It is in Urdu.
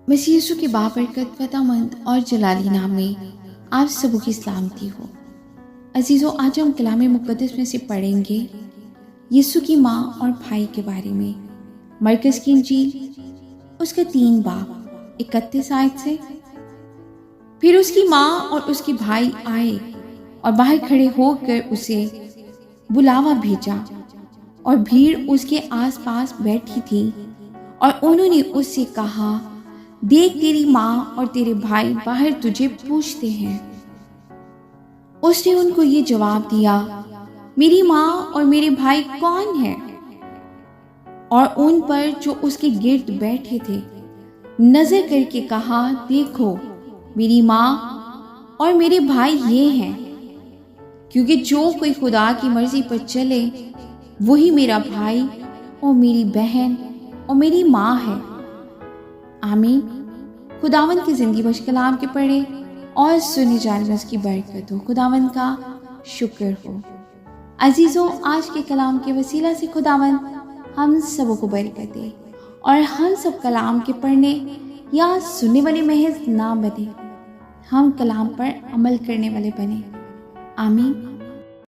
مسیح یسوع کے بابرکت فتح مند اور جلالی نام میں آپ سبوں کی سلامتی ہو۔ عزیزو، آج ہم کلام مقدس میں سے پڑھیں گے یسوع کی ماں اور بھائی کے بارے میں۔ مرکز کی انجیل اس کا 3 باب 31 آیت سے۔ پھر اس کی ماں اور اس کے بھائی آئے اور باہر کھڑے ہو کر اسے بلاوا بھیجا، اور بھیڑ اس کے آس پاس بیٹھی تھی، اور انہوں نے اس سے کہا، دیکھ تیری ماں اور تیرے بھائی باہر تجھے پوچھتے ہیں۔ اس نے ان کو یہ جواب دیا، میری ماں اور میرے بھائی کون ہیں؟ اور ان پر جو اس کے گرد بیٹھے تھے نظر کر کے کہا، دیکھو میری ماں اور میرے بھائی یہ ہیں، کیونکہ جو کوئی خدا کی مرضی پر چلے وہی میرا بھائی اور میری بہن اور میری ماں ہے۔ آمین۔ خداوند کی زندگی بخش کلام کے پڑھے اور سنے جانے میں اس کی برکت ہو۔ خداوند کا شکر ہو۔ عزیزوں، آج کے کلام کے وسیلہ سے خداوند ہم سبوں کو برکت دے، اور ہم سب کلام کے پڑھنے یا سننے والے محض نہ بنے، ہم کلام پر عمل کرنے والے بنے۔ آمین۔